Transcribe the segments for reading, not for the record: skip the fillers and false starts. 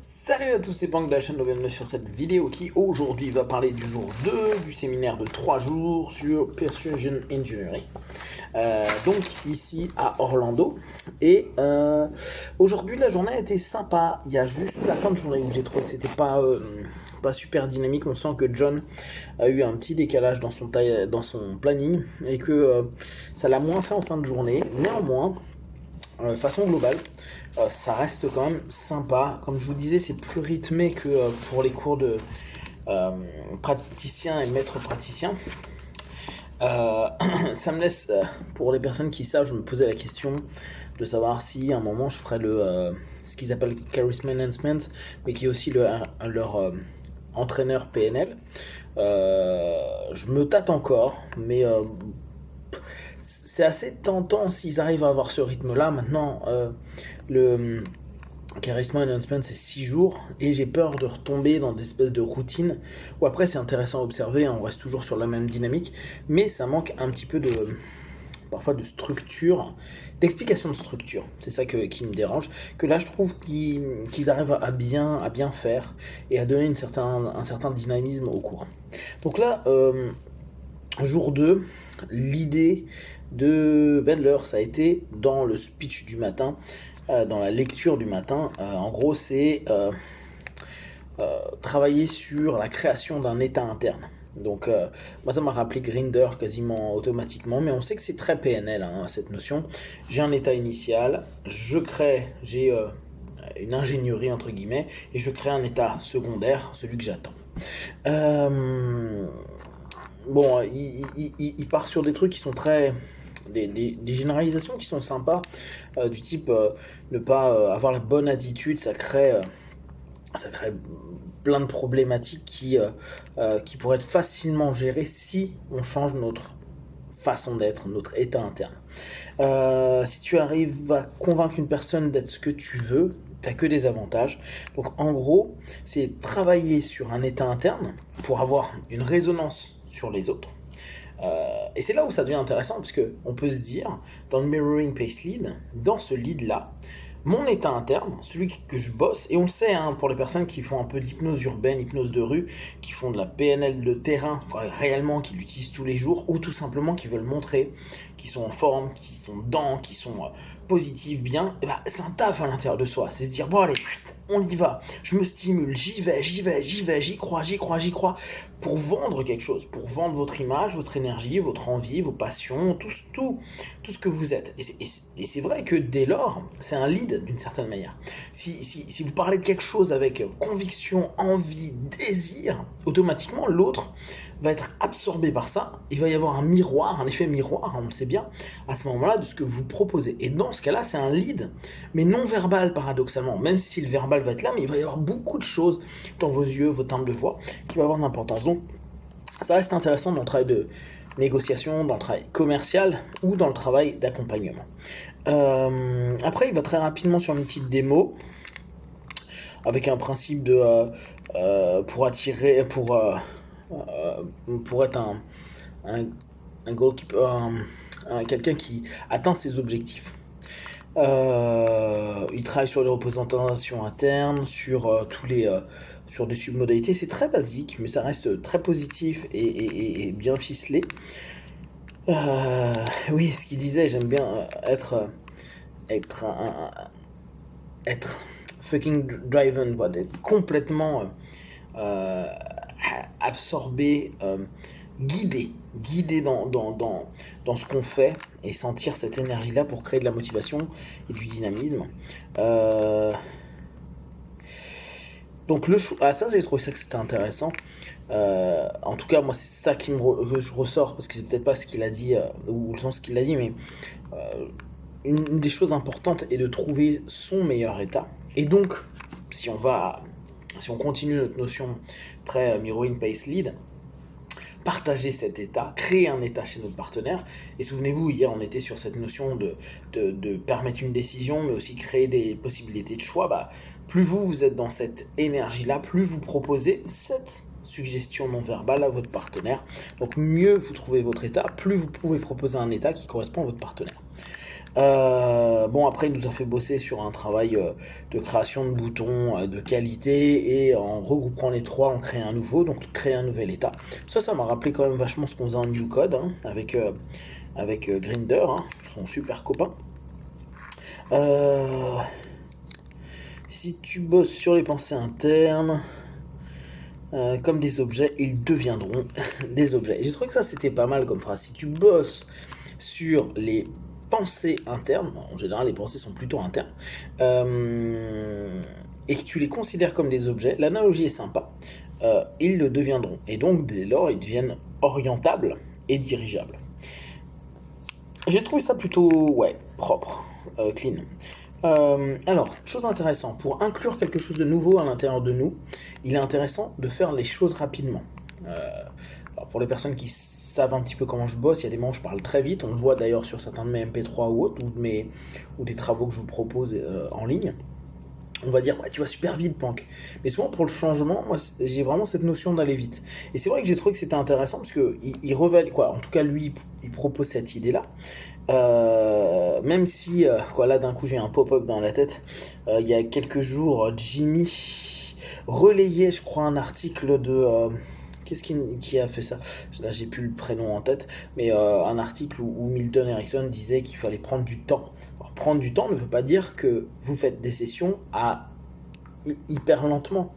Salut à tous, c'est Bank de la chaîne de bienvenue sur cette vidéo qui aujourd'hui va parler du jour 2 du séminaire de 3 jours sur Persuasion Engineering. Donc ici à Orlando. Et aujourd'hui la journée a été sympa. Il y a juste la fin de journée où j'ai trouvé que c'était pas super dynamique. On sent que John a eu un petit décalage dans son planning et que ça l'a moins fait en fin de journée. Néanmoins, façon globale, ça reste quand même sympa. Comme je vous disais, c'est plus rythmé que pour les cours de praticien et maître praticien. Ça me laisse, pour les personnes qui savent, je me posais la question de savoir si à un moment je ferais ce qu'ils appellent Charisma Enhancement, mais qui est aussi leur entraîneur PNL. Je me tâte encore, mais c'est assez tentant s'ils arrivent à avoir ce rythme-là. Maintenant, le Charisma Enhancement, c'est 6 jours, et j'ai peur de retomber dans des espèces de routines, où après c'est intéressant à observer, on reste toujours sur la même dynamique, mais ça manque un petit peu parfois de structure, d'explication de structure. C'est ça qui me dérange, que là je trouve qu'ils arrivent à bien faire, et à donner un certain dynamisme au cours. Donc là, jour 2, l'idée de Bedler, ça a été dans le speech du matin, dans la lecture du matin. En gros, c'est travailler sur la création d'un état interne. Donc, moi, ça m'a rappelé Grinder quasiment automatiquement, mais on sait que c'est très PNL, hein, cette notion. J'ai un état initial, j'ai une ingénierie entre guillemets, et je crée un état secondaire, celui que j'attends. Bon, il part sur des trucs qui sont très... Des généralisations qui sont sympas, du type ne pas avoir la bonne attitude, ça crée plein de problématiques qui pourraient être facilement gérées si on change notre façon d'être, notre état interne. Si tu arrives à convaincre une personne d'être ce que tu veux, t'as que des avantages. Donc en gros, c'est travailler sur un état interne pour avoir une résonance sur les autres. Et c'est là où ça devient intéressant, parce qu'on peut se dire, dans le Mirroring Pace Lead, dans ce lead-là, mon état interne, celui que je bosse, et on le sait, hein, pour les personnes qui font un peu d'hypnose urbaine, hypnose de rue, qui font de la PNL de terrain, réellement, qui l'utilisent tous les jours, ou tout simplement qui veulent montrer, qui sont en forme, qui sont qui sont positifs, bien, et bah, c'est un taf à l'intérieur de soi. C'est se dire, bon allez, on y va, je me stimule, j'y vais, j'y crois, pour vendre quelque chose, pour vendre votre image, votre énergie, votre envie, vos passions, tout ce que vous êtes. Et c'est vrai que dès lors, c'est un lead d'une certaine manière. Si vous parlez de quelque chose avec conviction, envie, désir, automatiquement l'autre va être absorbé par ça. Il va y avoir un effet miroir, on le sait bien, à ce moment-là, de ce que vous proposez. Et dans ce cas-là, c'est un lead, mais non verbal paradoxalement. Même si le verbal va être là, mais il va y avoir beaucoup de choses dans vos yeux, vos timbres de voix, qui va avoir de l'importance. Donc, ça reste intéressant dans le travail de négociation, dans le travail commercial ou dans le travail d'accompagnement. Après, il va très rapidement sur une petite démo avec un principe pour être un goalkeeper, quelqu'un qui atteint ses objectifs. Il travaille sur les représentations internes, sur sur des submodalités. C'est très basique, mais ça reste très positif et bien ficelé. Oui, ce qu'il disait, j'aime bien être fucking driven, quoi, d'être complètement absorbé, guidé dans ce qu'on fait, et sentir cette énergie-là pour créer de la motivation et du dynamisme. Donc ça, j'ai trouvé ça que c'était intéressant. En tout cas, moi, c'est ça que je ressors, parce que c'est peut-être pas ce qu'il a dit, ou le sens qu'il a dit, mais une des choses importantes est de trouver son meilleur état. Et donc, si on continue notre notion très Mirroring Pace Lead, partager cet état, créer un état chez notre partenaire. Et souvenez-vous, hier on était sur cette notion de permettre une décision, mais aussi créer des possibilités de choix. Bah, plus vous êtes dans cette énergie-là, plus vous proposez cette suggestion non verbale à votre partenaire. Donc mieux vous trouvez votre état, plus vous pouvez proposer un état qui correspond à votre partenaire. Bon, après, il nous a fait bosser sur un travail de création de boutons de qualité et en regroupant les trois, on crée un nouveau, donc créer un nouvel état. Ça m'a rappelé quand même vachement ce qu'on faisait en New Code hein, avec Grinder, hein, son super copain. Euh, Si tu bosses sur les pensées internes, comme des objets, ils deviendront des objets. Et j'ai trouvé que ça c'était pas mal comme phrase. Si tu bosses sur les pensées internes, en général les pensées sont plutôt internes, et que tu les considères comme des objets, l'analogie est sympa, ils le deviendront. Et donc dès lors, ils deviennent orientables et dirigeables. J'ai trouvé ça plutôt, ouais, propre, clean. Alors, chose intéressante, pour inclure quelque chose de nouveau à l'intérieur de nous, il est intéressant de faire les choses rapidement. Alors pour les personnes qui savent un petit peu comment je bosse, il y a des moments où je parle très vite, on le voit d'ailleurs sur certains de mes MP3 ou autres, ou des travaux que je vous propose en ligne. On va dire, ouais, tu vas super vite, Pank. Mais souvent, pour le changement, moi, j'ai vraiment cette notion d'aller vite. Et c'est vrai que j'ai trouvé que c'était intéressant parce qu'il revalide, quoi. En tout cas, lui, il propose cette idée-là. Même si, quoi, là, d'un coup, j'ai un pop-up dans la tête. Il y a quelques jours, Jimmy relayait, je crois, un article de. Qu'est-ce qui a fait ça? Là, j'ai plus le prénom en tête, mais un article où Milton Erickson disait qu'il fallait prendre du temps. Alors, prendre du temps ne veut pas dire que vous faites des sessions à hyper lentement.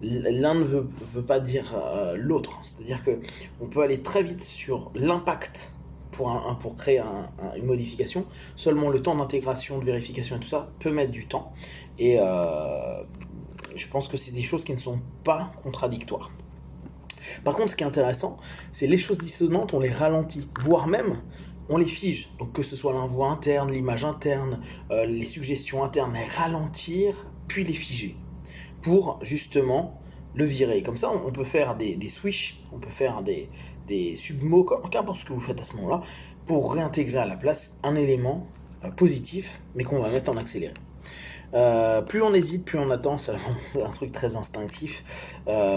L'un ne veut pas dire l'autre. C'est-à-dire que on peut aller très vite sur l'impact pour créer une modification. Seulement le temps d'intégration, de vérification et tout ça peut mettre du temps. Et je pense que c'est des choses qui ne sont pas contradictoires. Par contre, ce qui est intéressant, c'est les choses dissonantes, on les ralentit, voire même on les fige. Donc que ce soit l'envoi interne, l'image interne, les suggestions internes, les ralentir, puis les figer, pour justement le virer. Comme ça, on peut faire des switches, on peut faire des submots, qu'importe ce que vous faites à ce moment-là, pour réintégrer à la place un élément positif, mais qu'on va mettre en accéléré. Plus on hésite, plus on attend, c'est un truc très instinctif.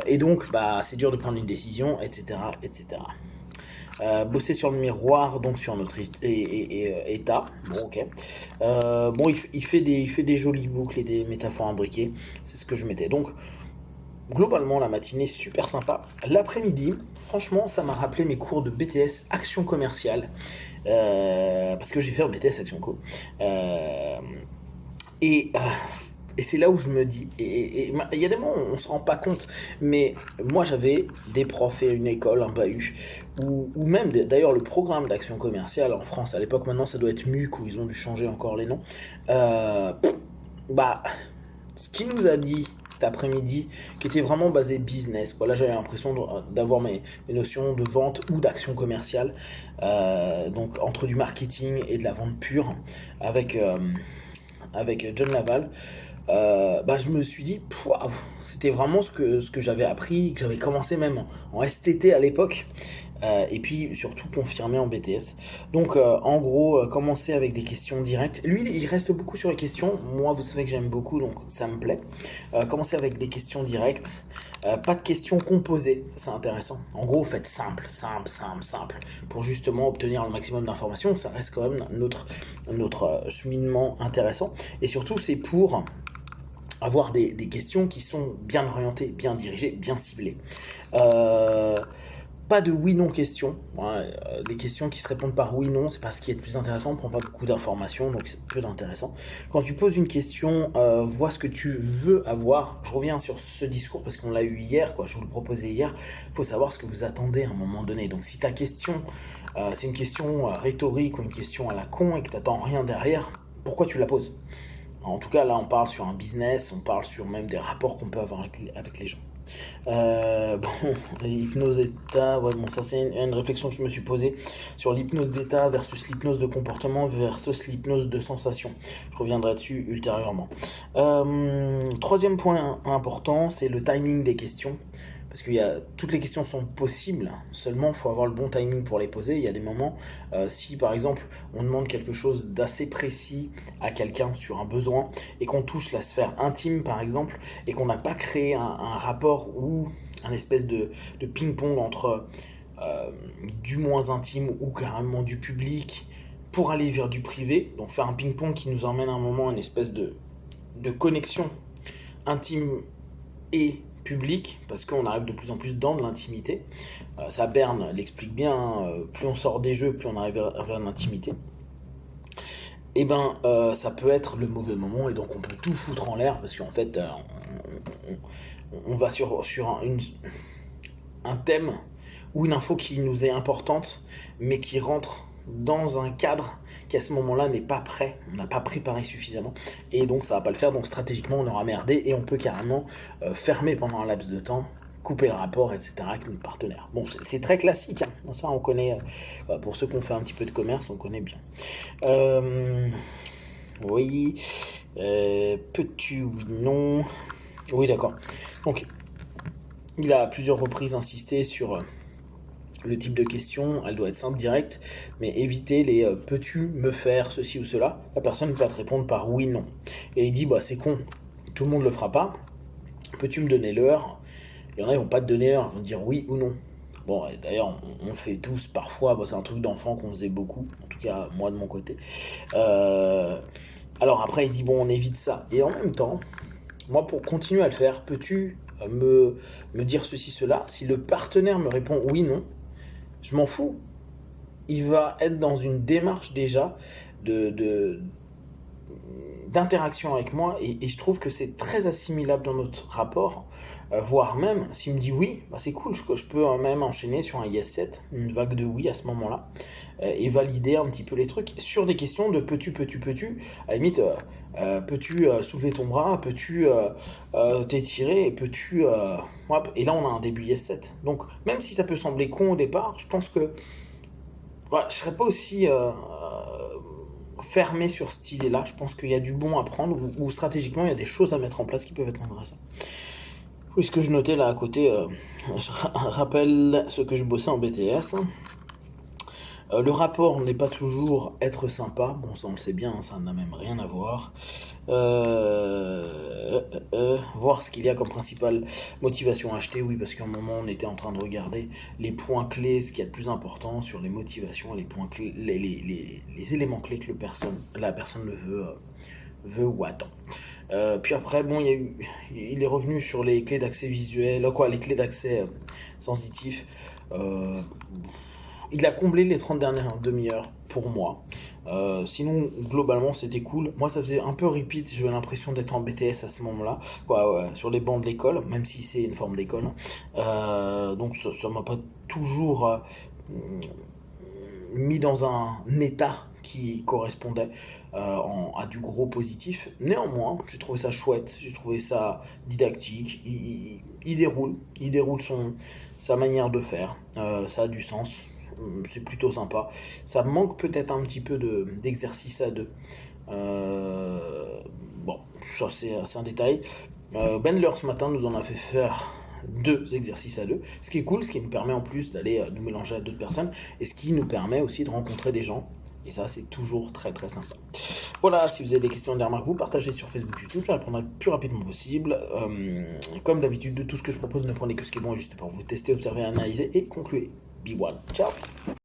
Et donc, bah, c'est dur de prendre une décision, etc. etc. Bosser sur le miroir, donc sur notre état. Bon, ok. Bon, il fait des jolies boucles et des métaphores imbriquées. C'est ce que je mettais. Donc, globalement, la matinée, super sympa. L'après-midi, franchement, ça m'a rappelé mes cours de BTS Action Commerciale. Parce que j'ai fait un BTS Action Co. Et, euh, et c'est là où je me dis, et il y a des moments où on se rend pas compte, mais moi j'avais des profs et une école, un bahut, ou même d'ailleurs le programme d'action commerciale en France à l'époque, maintenant ça doit être MUC, où ils ont dû changer encore les noms. Euh, bah, ce qu'il nous a dit cet après-midi, qui était vraiment basé business, quoi. Là j'avais l'impression d'avoir mes notions de vente ou d'action commerciale, donc entre du marketing et de la vente pure, avec. Avec John Laval, bah, je me suis dit, waouh, c'était vraiment ce que j'avais appris, que j'avais commencé même en STT à l'époque, et puis surtout confirmé en BTS. Donc en gros, commencer avec des questions directes. Lui, il reste beaucoup sur les questions. Moi, vous savez que j'aime beaucoup, donc ça me plaît. Commencer avec des questions directes. Pas de questions composées, ça c'est intéressant. En gros, faites simple, simple, simple, simple, pour justement obtenir le maximum d'informations. Ça reste quand même notre cheminement intéressant. Et surtout, c'est pour avoir des questions qui sont bien orientées, bien dirigées, bien ciblées. Euh, Pas de oui-non questions. Ouais, les questions qui se répondent par oui-non, c'est pas ce qui est le plus intéressant, on prend pas beaucoup d'informations, donc c'est peu d'intéressant. Quand tu poses une question, vois ce que tu veux avoir. Je reviens sur ce discours parce qu'on l'a eu hier, quoi, je vous le proposais hier. Il faut savoir ce que vous attendez à un moment donné. Donc si ta question, c'est une question rhétorique ou une question à la con et que tu n'attends rien derrière, pourquoi tu la poses? En tout cas, là, on parle sur un business, on parle sur même des rapports qu'on peut avoir avec les gens. Bon, l'hypnose d'état, ouais, bon, ça c'est une réflexion que je me suis posée sur l'hypnose d'état versus l'hypnose de comportement versus l'hypnose de sensation. Je reviendrai dessus ultérieurement. Troisième point important, c'est le timing des questions. Parce que toutes les questions sont possibles, seulement il faut avoir le bon timing pour les poser. Il y a des moments, si par exemple on demande quelque chose d'assez précis à quelqu'un sur un besoin et qu'on touche la sphère intime par exemple et qu'on n'a pas créé un rapport ou un espèce de ping-pong entre du moins intime ou carrément du public pour aller vers du privé, donc faire un ping-pong qui nous emmène à un moment une espèce de connexion intime et publique, parce qu'on arrive de plus en plus dans de l'intimité. Ça, Berne l'explique bien, hein, plus on sort des jeux, plus on arrive vers l'intimité. Et ben, ça peut être le mauvais moment, et donc on peut tout foutre en l'air, parce qu'en fait, on va sur un thème ou une info qui nous est importante, mais qui rentre dans un cadre qui à ce moment-là n'est pas prêt, on n'a pas préparé suffisamment, et donc ça va pas le faire, donc stratégiquement on aura merdé, et on peut carrément fermer pendant un laps de temps, couper le rapport, etc. avec notre partenaire. Bon, c'est très classique, hein. Ça on connaît, pour ceux qui ont fait un petit peu de commerce, on connaît bien. Oui, peux-tu ou non? Oui, d'accord. Donc, il a à plusieurs reprises insisté sur le type de question, elle doit être simple, directe, mais éviter les peux-tu me faire ceci ou cela. La personne va te répondre par oui, non. Et il dit, bah c'est con, tout le monde le fera pas. Peux-tu me donner l'heure? Il y en a, ils vont pas te donner l'heure, ils vont te dire oui ou non. Bon, d'ailleurs, on le fait tous parfois, bah, c'est un truc d'enfant qu'on faisait beaucoup, en tout cas moi de mon côté. Alors après, il dit bon, on évite ça. Et en même temps, moi pour continuer à le faire, peux-tu me dire ceci, cela? Si le partenaire me répond oui, non, je m'en fous. Il va être dans une démarche déjà d'interaction avec moi, et je trouve que c'est très assimilable dans notre rapport, voire même s'il me dit oui, bah c'est cool, je peux même enchaîner sur un yes 7, une vague de oui à ce moment-là, et valider un petit peu les trucs sur des questions de peux-tu, à la limite, peux-tu soulever ton bras, peux-tu t'étirer, peux-tu... hop, et là on a un début yes 7. Donc même si ça peut sembler con au départ, je pense que je serais pas aussi fermé sur cette idée-là. Je pense qu'il y a du bon à prendre, ou stratégiquement il y a des choses à mettre en place qui peuvent être intéressantes. Oui, ce que je notais là à côté, je rappelle ce que je bossais en BTS. Le rapport n'est pas toujours être sympa, bon ça on le sait bien, ça n'a même rien à voir. Voir ce qu'il y a comme principale motivation à acheter, oui, parce qu'à un moment on était en train de regarder les points clés, ce qu'il y a de plus important sur les motivations, les points clés, les éléments clés que la personne veut ou attend. Puis après, bon, il est revenu sur les clés d'accès visuel, les clés d'accès sensitifs. Il a comblé les 30 dernières demi-heures pour moi. Sinon, globalement, c'était cool. Moi, ça faisait un peu repeat. J'avais l'impression d'être en BTS à ce moment-là, sur les bancs de l'école, même si c'est une forme d'école. Donc, ça m'a pas toujours mis dans un état qui correspondait à du gros positif. Néanmoins, j'ai trouvé ça chouette, j'ai trouvé ça didactique. Il déroule sa manière de faire. Ça a du sens. C'est plutôt sympa. Ça manque peut-être un petit peu d'exercice à deux. Bon, ça c'est un détail. Bendler ce matin nous en a fait faire 2 exercices à 2, ce qui est cool, ce qui nous permet en plus d'aller nous mélanger à d'autres personnes, et ce qui nous permet aussi de rencontrer des gens, et ça c'est toujours très très sympa. Voilà, si vous avez des questions et des remarques, vous partagez sur Facebook, YouTube, je répondrai le plus rapidement possible. Comme d'habitude, de tout ce que je propose, ne prenez que ce qui est bon et juste pour vous tester, observer, analyser et conclure. Be one. Ciao.